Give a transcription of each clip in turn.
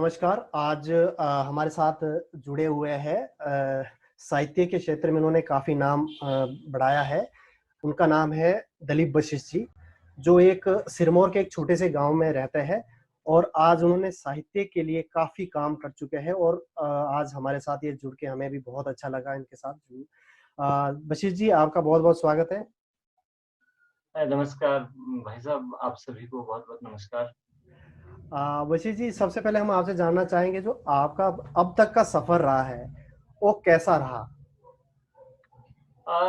नमस्कार। आज हमारे साथ जुड़े हुए हैं साहित्य के क्षेत्र में उन्होंने काफ़ी नाम बढ़ाया है। उनका नाम है दिलीप वशिष्ठ जी, जो एक सिरमौर के एक छोटे से गाँव में रहते हैं और आज उन्होंने साहित्य के लिए काफ़ी काम कर चुके हैं और आज हमारे साथ ये जुड़ के हमें भी बहुत अच्छा लगा इनके साथ जुड़। वशिष्ठ जी, आपका बहुत-बहुत स्वागत है। नमस्कार भाई साहब, आप सभी को बहुत-बहुत नमस्कार। वशिष्ठ जी, सबसे पहले हम आपसे जानना चाहेंगे जो आपका अब तक का सफ़र रहा है, वो कैसा रहा?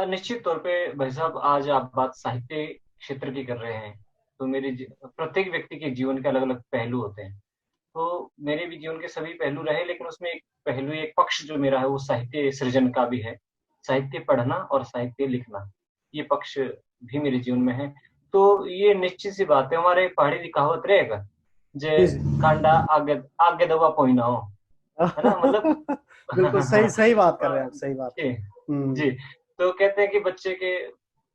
निश्चित तौर पे भाई साहब आज आप बात साहित्य क्षेत्र की कर रहे हैं, तो प्रत्येक व्यक्ति के जीवन के अलग-अलग पहलू होते हैं। तो मेरे भी जीवन के सभी पहलू रहे लेकिन उसमें एक पहलू, एक पक्ष जो मेरा है वो साहित्य सृजन का भी है। साहित्य पढ़ना और साहित्य लिखना, ये पक्ष भी मेरे जीवन में है। तो ये निश्चित सी बात है, हमारे पहाड़ी दी कहावत रहेगा, जे जी, जी। कांडा आगे आगे दबा पोई ना हो, है ना? मतलब बिल्कुल सही सही बात कर रहे हैं आप, सही बात। जी, हुँ, जी। तो कहते हैं कि बच्चे के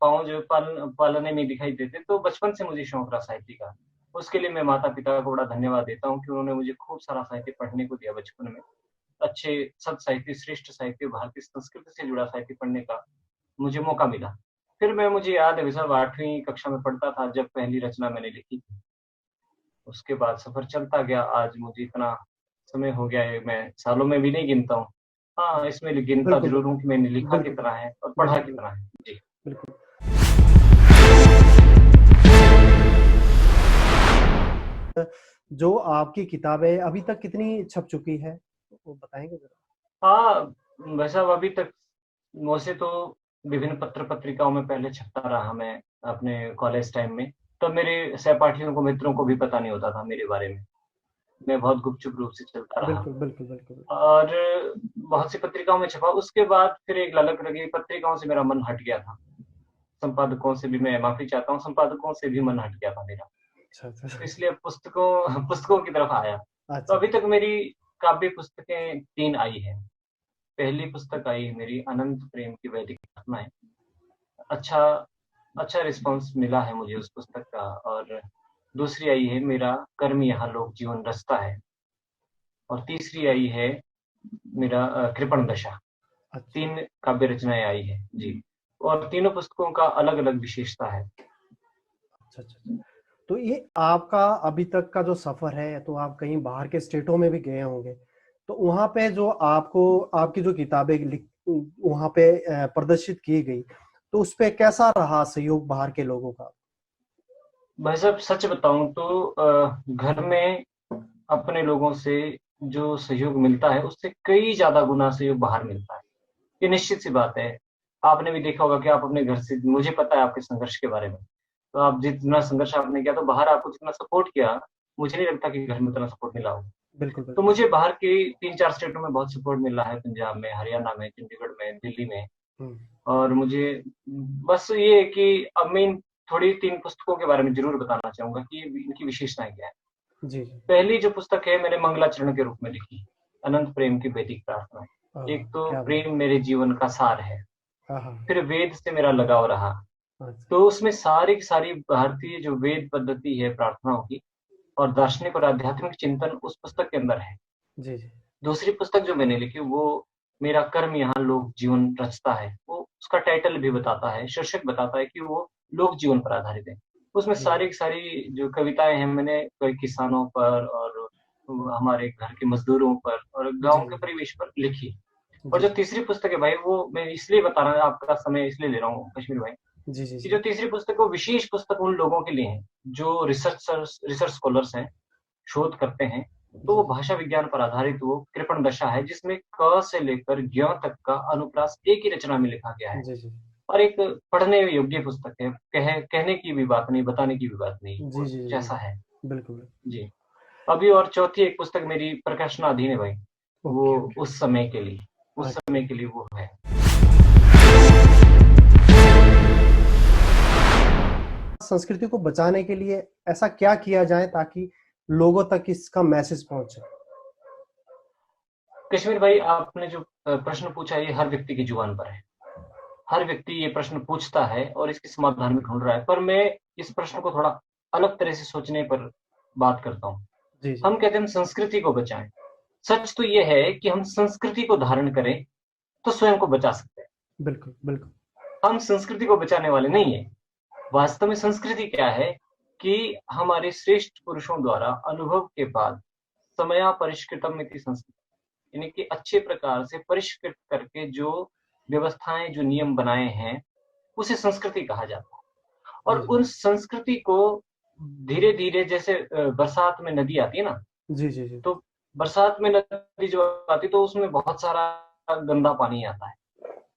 पाँव जो पालने में दिखाई देते, तो बचपन से मुझे शौक रहा साहित्य का। उसके लिए मैं माता-पिता को बड़ा धन्यवाद देता हूँ कि उन्होंने मुझे खूब सारा साहित्य पढ़ने को दिया बचपन में। अच्छे सत साहित्य, श्रेष्ठ साहित्य, भारतीय संस्कृति से जुड़ा साहित्य पढ़ने का मुझे मौका मिला। फिर मुझे याद है साहब 8वीं कक्षा में पढ़ता था जब पहली रचना मैंने लिखी थी। उसके बाद सफ़र चलता गया, आज मुझे इतना समय हो गया है, मैं सालों में भी नहीं गिनता हूँ। हाँ, इसमें गिनता बिल्कुल, ज़रूर हूँ कि मैंने लिखा बिल्कुल, कितना है और पढ़ा बिल्कुल, कितना है। जी। बिल्कुल। जो आपकी किताबें अभी तक कितनी छप चुकी है? वो बताएँगे ज़रा? हाँ, वैसा अभी तक वैसे तो विभिन्न पत्र-पत्रिकाओं में पहले छपता रहा मैं अपने कॉलेज टाइम में। तब मेरे सहपाठियों को, मित्रों को भी पता नहीं होता था मेरे बारे में। मैं बहुत गुपचुप रूप से चलता रहा। बिल्कुल, बिल्कुल, बिल्कुल। और बहुत सी पत्रिकाओं में छपा, उसके बाद फिर एक ललक लगी, पत्रिकाओं से मेरा मन हट गया था। संपादकों से भी मैं माफ़ी चाहता हूँ, संपादकों से भी मन हट गया था मेरा। अच्छा, अच्छा। तो इसलिए पुस्तकों पुस्तकों की तरफ आया। तो अच्छा, अभी तक मेरी काव्य पुस्तकें 3 आई हैं। पहली पुस्तक आई मेरी अनंत प्रेम की वैदिक प्रार्थनाएँ। अच्छा अच्छा रिस्पॉन्स मिला है मुझे उस पुस्तक का। और दूसरी आई है मेरा कर्म यहाँ लोक जीवन रचता है। और तीसरी आई है मेरा कृपण दशा। अच्छा, 3 काव्य रचनाएँ आई हैं। जी। और तीनों पुस्तकों का अलग-अलग विशेषता है। अच्छा, अच्छा, अच्छा। तो ये आपका अभी तक का जो सफ़र है, तो आप कहीं बाहर के स्टेटों में भी गए होंगे। तो वहाँ पे जो आपको आपकी जो किताबें वहाँ पे प्रदर्शित की गई, तो उसपे कैसा रहा सहयोग बाहर के लोगों का? भाई साहब सच बताऊँ तो घर में अपने लोगों से जो सहयोग मिलता है, उससे कई ज़्यादा गुना सहयोग बाहर मिलता है। ये निश्चित सी बात है। आपने भी देखा होगा कि आप अपने घर से, मुझे पता है आपके संघर्ष के बारे में। तो आप जितना संघर्ष आपने किया, तो बाहर आपको जितना सपोर्ट किया, मुझे नहीं लगता कि घर में उतना सपोर्ट मिला हो। बिल्कुल, तो बिल्कुल। मुझे बाहर के 3-4 स्टेटों में बहुत सपोर्ट मिल रहा है, पंजाब में, हरियाणा में, चंडीगढ़ में, दिल्ली में। हुँ। और मुझे बस ये है कि अब मैं इन थोड़ी 3 पुस्तकों के बारे में ज़रूर बताना चाहूँगा कि इनकी विशेषताएँ क्या है। जी, जी। पहली जो पुस्तक है मैंने मंगलाचरण के रूप में लिखी, अनंत प्रेम की वैदिक प्रार्थना। एक तो क्या बात! प्रेम मेरे जीवन का सार है, हाँ, हाँ। फिर वेद से मेरा लगाव रहा। अच्छा। तो उसमें सारी की सारी भारतीय जो वेद पद्धति है प्रार्थनाओं की और दार्शनिक और आध्यात्मिक चिंतन उस पुस्तक के अंदर है। जी, जी। दूसरी पुस्तक जो मैंने लिखी वो मेरा कर्म यहाँ लोक जीवन रचता है। वो उसका टाइटल भी बताता है, शीर्षक बताता है कि वो लोक जीवन पर आधारित है। उसमें जी। सारी की सारी जो कविताएँ हैं मैंने कई किसानों पर और हमारे घर के मज़दूरों पर और जी, गाँव के जी। परिवेश पर लिखी। और जी, जो जी। तीसरी पुस्तक है भाई वो मैं इसलिए बता रहा हूँ, आपका समय इसलिए ले रहा हूँ कश्मीर भाई, जी, जी, कि जी। जो तीसरी पुस्तक है वो विशेष पुस्तक उन लोगों के लिए है, जो रिसर्च स्कॉलर्स हैं, शोध करते हैं। तो जी, वो जी। भाषा विज्ञान पर आधारित वो कृपण दशा है जिसमें क से लेकर ज्ञ तक का अनुप्रास एक ही रचना में लिखा गया है। जी, जी। और एक पढ़ने योग्य पुस्तक है, कहने की भी बात नहीं, बताने की भी बात नहीं, वो जी, जी, कुछ जी। ऐसा है। बिल्कुल। जी। अभी और चौथी एक पुस्तक मेरी प्रकाशनाधीन है भाई, ओके, वो ओके। उस अच्छा। समय के लिए वो है। संस्कृति को बचाने के लिए ऐसा क्या किया जाए ताकि लोगों तक इसका मैसेज पहुँचे? कश्मीर भाई आपने जो प्रश्न पूछा ये हर व्यक्ति की जुबान पर है। हर व्यक्ति ये प्रश्न पूछता है और इसके समाधान भी ढूँढ रहा है। पर मैं इस प्रश्न को थोड़ा अलग तरह से सोचने पर बात करता हूँ। जी, जी। हम कहते हैं हम संस्कृति को बचाएं। सच तो ये है कि हम संस्कृति को धारण करें तो स्वयं को बचा सकते हैं। बिल्कुल, बिल्कुल। हम संस्कृति को बचाने वाले नहीं है। वास्तव में संस्कृति क्या है कि हमारे श्रेष्ठ पुरुषों द्वारा अनुभव के बाद समयापरिष्कृतम इति संस्कृति, यानी कि अच्छे प्रकार से परिष्कृत करके जो व्यवस्थाएं, जो नियम बनाए हैं, उसे संस्कृति कहा जाता है। और जी, जी। उन संस्कृति को धीरे धीरे, जैसे बरसात में नदी आती है ना, जी, जी, जी। तो बरसात में नदी जो आती है तो उसमें बहुत सारा गंदा पानी आता है,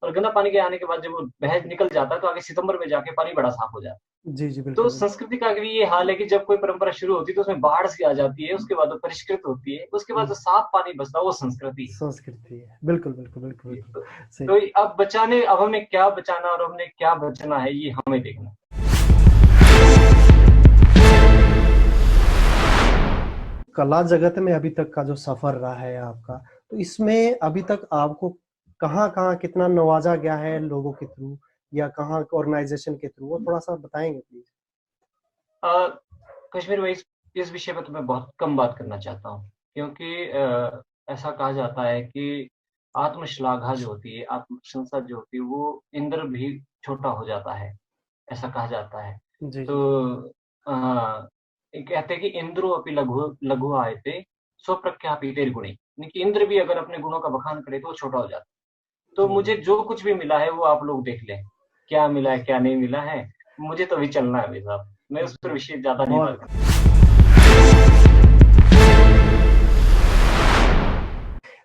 और गंदा पानी के आने के बाद जब वो बह निकल जाता है तो आगे सितंबर में जाके पानी बड़ा साफ हो जाता है। जी, जी, तो बिल्कुल, बिल्कुल। संस्कृति का भी ये हाल है कि जब कोई परंपरा शुरू होती है तो उसमें बाढ़ सी आ जाती है, उसके बाद वो परिष्कृत होती है, उसके बाद हुँ, जो साफ पानी बचता है वो संस्कृति संस्कृति है। बिल्कुल, बिल्कुल, बिल्कुल, है। बिल्कुल। तो, सही। तो अब हमें क्या बचाना और हमें क्या बचना है, ये हमें देखना है। कला जगत में अभी तक का जो सफ़र रहा है आपका, तो इसमें अभी तक आपको कहाँ-कहाँ कितना नवाज़ा गया है लोगों के थ्रू या कहाँ ऑर्गनाइज़ेशन के थ्रू? वो थोड़ा-सा बताएँगे प्लीज़? अ, कश्मीर में इस विषय पे तो मैं बहुत कम बात करना चाहता हूँ, क्योंकि ऐसा कहा जाता है कि आत्मश्लाघा जो होती है, आत्मप्रशंसा जो होती है, वो इंद्र भी छोटा हो जाता है, ऐसा कहा जाता है। जी, जी। तो ये कहते हैं कि इंद्रो अपि लघु लघु आयते स्वप्रख्यापितेर गुणे, यानी कि इंद्र भी अगर अपने गुणों का बखान करे तो वो छोटा हो जाता है। तो जी, मुझे जी। जो कुछ भी मिला है वो आप लोग देख लें, क्या मिला है, क्या नहीं मिला है, मुझे तो अभी चलना है भाई साहब। मैं उस पर जी, विषय ज़्यादा नहीं बात बहुत करना।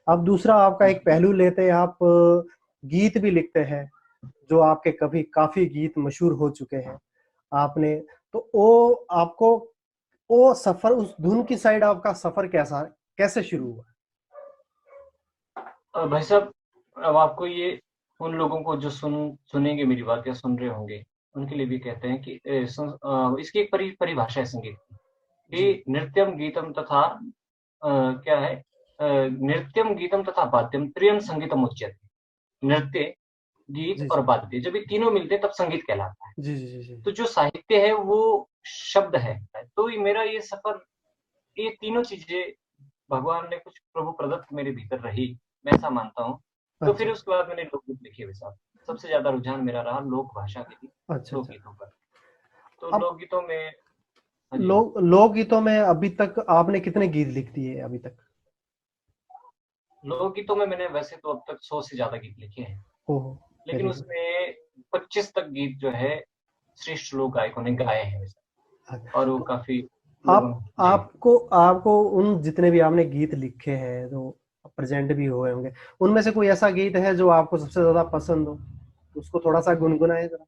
अब दूसरा आपका एक पहलू लेते हैं आप गीत भी लिखते हैं, जो आपके कभी काफ़ी गीत मशहूर हो चुके हैं। आपने तो वो आपको वो सफ़र उस धुन की साइड आपका सफ़र कैसे शुरू हुआ? भाई साहब, अब आपको ये उन लोगों को जो सुनेंगे मेरी बात या सुन रहे होंगे, उनके लिए भी कहते हैं कि इसकी एक परिभाषा है संगीत की, जी। कि नृत्यम गीतम तथा क्या है, नृत्यम गीतम तथा वाद्यम त्रियम संगीतम उच्यते। नृत्य, गीत जी, और जी। वाद्य जब ये तीनों मिलते हैं तब संगीत कहलाता है। जी, जी, जी, जी। तो जो साहित्य है वो शब्द है। तो ये मेरा ये सफर, ये तीनों चीजें भगवान ने कुछ प्रभु प्रदत्त मेरे भीतर रही, मैं ऐसा मानता हूँ। तो फिर अच्छा, उसके बाद मैंने लोकगीत लिखे हुए साहब। सबसे ज्यादा रुझान मेरा रहा लोक भाषा के लिए, अच्छा, अच्छा। लोकगीतों पर। तो अब लोकगीतों में, हाँ जी, लोकगीतों में अभी तक आपने कितने गीत लिख दिए अभी तक? लोकगीतों में मैंने वैसे तो अब तक 100 से ज्यादा गीत लिखे हैं, ओहो! लेकिन वेरी गुड। उसमें 25 तक गीत जो है श्रेष्ठ लोक गायकों ने गाए हैं वैसे, हाँ, और वो तो काफी आप लोगों, जी। आपको आपको उन जितने भी आपने गीत लिखे हैं, जो प्रेज़ेंट भी हुए होंगे, उनमें से कोई ऐसा गीत है जो आपको सबसे ज़्यादा पसंद हो? उसको थोड़ा-सा गुनगुनाएँ ज़रा।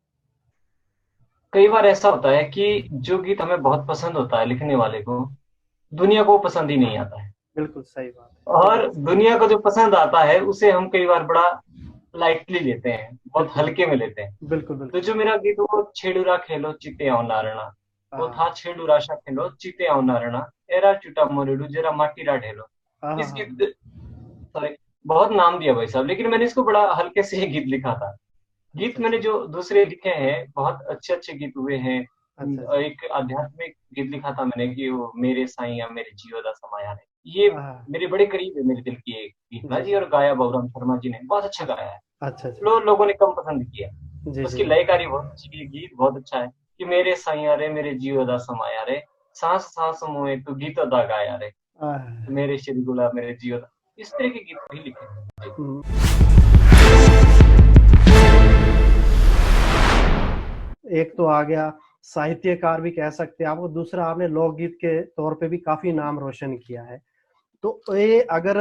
कई बार ऐसा होता है कि जो गीत हमें बहुत पसंद होता है लिखने वाले को, दुनिया को पसंद ही नहीं आता है। बिल्कुल सही बात है। बिल्कुल, और दुनिया को जो पसंद आता है उसे हम कई बार बड़ा लाइटली लेते हैं, बहुत बिल्कुल, हल्के में लेते हैं। बिल्कुल, तो बिल्कुल। जो मेरा गीत वो छेड़ूरा खेलो चिते आओ नारणा, वो हाँ, था छेड़ूरा सा खेलो चिते आओ नारणा, एरा चुटा मोरेडू जरा माटीरा ढेलो। हाँ, हाँ, इस हाँ। गीत, सॉरी, बहुत नाम दिया भाई साहब, लेकिन मैंने इसको बड़ा हल्के से ही गीत लिखा था। अच्छा, गीत मैंने अच्छा। जो दूसरे लिखे हैं बहुत अच्छे अच्छे गीत हुए हैं। अच्छा, अच्छा। एक आध्यात्मिक गीत लिखा था मैंने कि वो मेरे साईं मेरे जियो दा समाया है, ये हाँ, मेरे बड़े करीब है मेरे दिल की एक गीत ना जी, जी, जी। और गाया बलराम शर्मा जी ने बहुत अच्छा गाया है। अच्छा, अच्छा। लोगों ने कम पसंद किया। जी, जी, उसकी जी। लयकारी बहुत अच्छी है, गीत बहुत अच्छा है कि मेरे साईं रे मेरे जियो दा समाया रे, सांस सांस मोए तू गीत दा गाया रे, मेरे श्री गुलाब मेरे जियो दा। इस तरह के गीत भी लिखे हैं जी। हुँ। एक तो आ गया साहित्यकार भी कह सकते हैं आपको, दूसरा आपने लोकगीत के तौर पे भी काफ़ी नाम रोशन किया है। तो ये अगर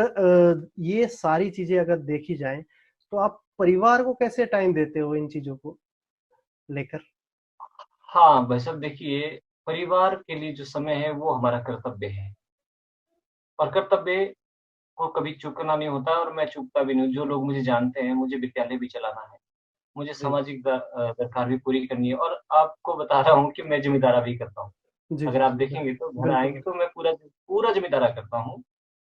ये सारी चीज़ें अगर देखी जाएँ, तो आप परिवार को कैसे टाइम देते हो इन चीज़ों को लेकर? हाँ, भाई साहब देखिए, परिवार के लिए जो समय है वो हमारा कर्तव्य है, और कर्तव्य को कभी चूकना नहीं होता, और मैं चूकता भी नहीं हूँ। जो लोग मुझे जानते हैं, मुझे विद्यालय भी चलाना है, मुझे जी। सामाजिक दरकार भी पूरी करनी है, और आपको बता रहा हूँ कि मैं ज़िम्मेदारा भी करता हूँ। जी, अगर जी, आप जी। देखेंगे तो घर बिल्कुल, आएँगे बिल्कुल। तो मैं पूरा पूरा ज़िम्मेदारा करता हूँ।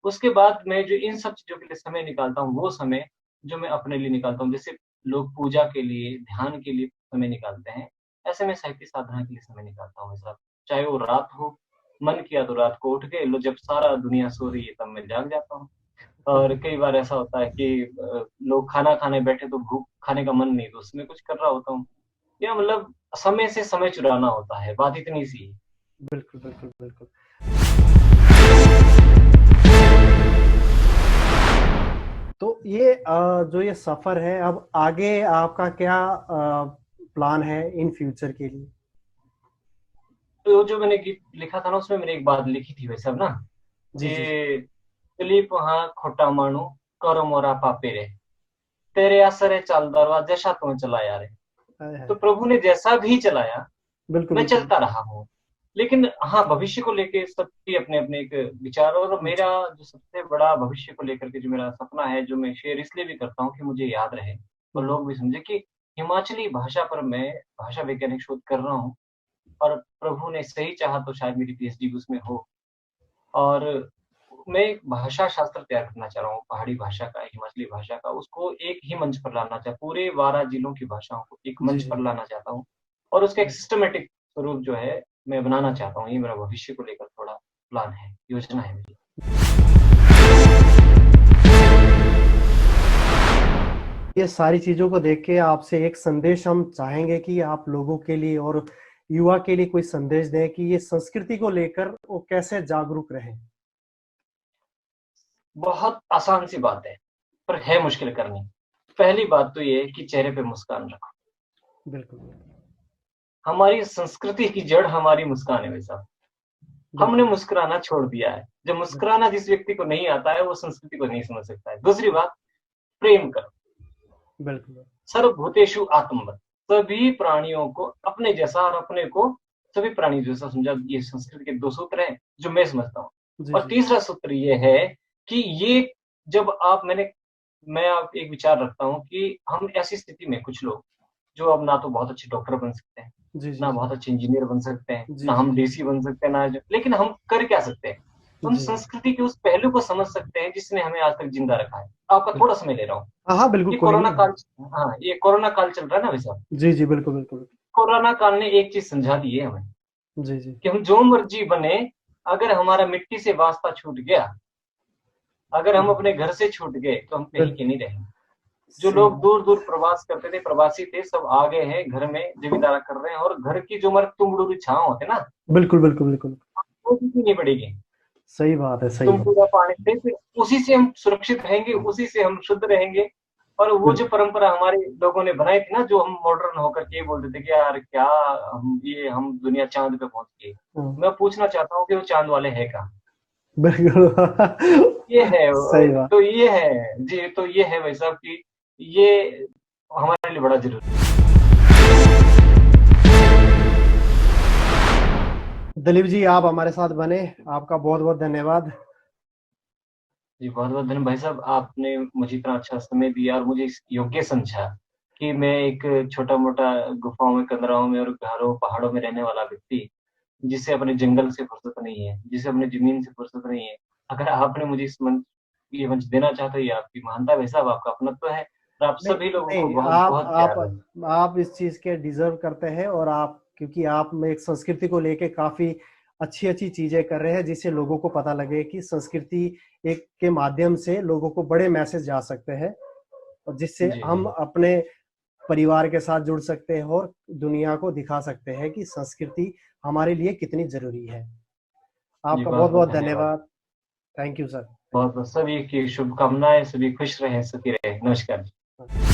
उसके बाद मैं जो इन सब चीज़ों के लिए समय निकालता हूँ, वो समय जो मैं अपने लिए निकालता हूँ, जैसे लोग पूजा के लिए, ध्यान के लिए समय निकालते हैं, ऐसे मैं साहित्य साधना के लिए समय निकालता हूँ साहब। चाहे वो रात हो, मन किया तो रात को उठ के लो, जब सारा दुनिया सो रही है तब मैं जाग जाता हूँ। और कई बार ऐसा होता है कि लोग खाना खाने बैठे तो भूख खाने का मन नहीं, तो उसमें कुछ कर रहा होता हूँ। या मतलब समय से समय चुराना होता है, बात इतनी सी है। बिल्कुल, बिल्कुल, बिल्कुल। तो ये जो ये सफ़र है, अब आगे आपका क्या प्लान है इन फ्यूचर के लिए? तो जो मैंने गीत लिखा था ना, उसमें मैंने एक बात लिखी थी वैसे अब ना, जी, जी, जी। कि दिलीप हाँ खोटा मानू करो मोरा पापे रे, तेरे आसरे चल दरवाजा जैसा तुम्हें चलाया रे। हाय, तो हाय! प्रभु ने जैसा भी चलाया बिल्कुल, मैं बिल्कुल। चलता रहा हूँ। लेकिन हाँ, भविष्य को लेके सबकी अपने-अपने एक विचार, और मेरा जी, जो सबसे बड़ा भविष्य को लेकर के जो मेरा सपना है, जो मैं शेयर इसलिए भी करता हूँ कि मुझे याद रहे और हुँ, लोग भी समझे कि हिमाचली भाषा पर मैं भाषा वैज्ञानिक शोध कर रहा हूँ, और प्रभु ने सही चाहा तो शायद मेरी पीएचडी भी उसमें हो। और मैं एक भाषा शास्त्र तैयार करना चाह रहा हूँ, पहाड़ी भाषा का, हिमाचली भाषा का, उसको एक ही मंच पर लाना पूरे 12 जिलों की भाषाओं को एक जी, मंच जी। पर लाना चाहता हूँ, और उसका एक हुँ। सिस्टमैटिक स्वरूप जो है, मैं बनाना चाहता हूँ। ये मेरा भविष्य को लेकर थोड़ा प्लान है, योजना है मेरी। ये सारी चीज़ों को देख के आपसे एक संदेश हम चाहेंगे कि आप लोगों के लिए और युवा के लिए कोई संदेश दें कि ये संस्कृति को लेकर वो कैसे जागरूक रहें? बहुत आसान सी बात है, पर है मुश्किल करनी। पहली बात तो ये है कि चेहरे पे मुस्कान रखो। बिल्कुल, बिल्कुल। हमारी संस्कृति की जड़ हमारी मुस्कान है भाई साहब। हमने बिल्कुल, मुस्कुराना छोड़ दिया है। जब बिल्कुल। मुस्कुराना जिस व्यक्ति को नहीं आता है, वो संस्कृति को नहीं समझ सकता है। दूसरी बात, प्रेम करो। बिल्कुल, सर्वभूतेषु आत्मवत्, सभी प्राणियों को अपने जैसा और अपने को सभी प्राणी जैसा समझा। ये संस्कृत के 2 सूत्र हैं जो मैं समझता हूँ। जी, और जी। तीसरा सूत्र ये है कि ये जब आप मैं आप एक विचार रखता हूँ कि हम ऐसी स्थिति में कुछ लोग जो अब ना तो बहुत अच्छे डॉक्टर बन सकते हैं, जी, जी, ना जी। बहुत अच्छे इंजीनियर बन सकते हैं, जी, ना जी, हम जी। डीसी बन सकते हैं, ना लेकिन हम कर क्या सकते हैं? उन जी, संस्कृति के उस पहलू को समझ सकते हैं जिसने हमें आज तक जिंदा रखा है। आपका थोड़ा बिल्कुल। समय ले रहा हूँ। हाँ, हाँ, बिल्कुल, ये कोई कोरोना नहीं। काल, हाँ, ये कोरोना काल चल रहा है ना भाई साहब। जी, जी, बिल्कुल, बिल्कुल। कोरोना काल ने एक चीज़ समझा दी है हमें जी, जी। कि हम जो मर्ज़ी बने, अगर हमारा मिट्टी से वास्ता छूट गया, अगर हम अपने बिल्कुल, घर से छूट गए, तो हम कहीं के बिल्कुल, नहीं रहेंगे। जो सही लोग बात। दूर-दूर प्रवास करते थे, प्रवासी थे, सब आ गए हैं घर में, ज़मींदारा कर रहे हैं, और घर की जो हमारे तुम छाँव होते हैं ना, बिल्कुल, बिल्कुल, बिल्कुल। वो भी नहीं पड़ेगी। सही बात है, सही तुम बात। पूरा पानी से, फिर उसी से हम सुरक्षित रहेंगे, उसी से हम शुद्ध रहेंगे। और वो जो बिल्कुल। परंपरा हमारे लोगों ने बनाई थी ना, जो हम मॉडर्न होकर के ये बोलते थे कि यार क्या हम दुनिया चाँद पे पहुँच गई। हाँ, मैं पूछना चाहता हूँ कि वो चाँद वाले हैं कहाँ? बिल्कुल। ये है सही बात। तो ये है जी, तो ये है भाई साहब कि ये हमारे लिए बड़ा ज़रूरी है। दिलीप जी, आप हमारे साथ बने, आपका बहुत-बहुत धन्यवाद। जी, बहुत-बहुत धन्यवाद भाई साहब, आपने मुझे इतना अच्छा समय दिया और मुझे इस योग्य समझा कि मैं एक छोटा-मोटा गुफ़ाओं में, कंदराओं में और घरों, पहाड़ों में रहने वाला व्यक्ति, जिसे अपने जंगल से फुर्सत नहीं है, जिसे अपनी ज़मीन से फुर्सत नहीं है। अगर आपने मुझे ये मंच देना चाहते हो, ये आपकी महानता है भाई साहब, आपका अपनत्व है, और आप नहीं, सभी लोगों को नहीं, आप बहुत-बहुत प्यार है। आप इस चीज़ के डिज़र्व करते हैं और आप क्योंकि आप में एक संस्कृति को लेके काफ़ी अच्छी-अच्छी चीज़ें कर रहे हैं, जिससे लोगों को पता लगे कि संस्कृति एक के माध्यम से लोगों को बड़े मैसेज जा सकते हैं और जिससे जी, हम जी। अपने परिवार के साथ जुड़ सकते हैं और दुनिया को दिखा सकते हैं कि संस्कृति हमारे लिए कितनी ज़रूरी है। जी, आपका बहुत-बहुत बहुत-बहुत धन्यवाद। धन्यवाद। Thank you sir. थैंक बहुत-बहुत सभी की शुभकामनाएँ, सभी खुश रहें, सुखी रहें। नमस्कार। यू।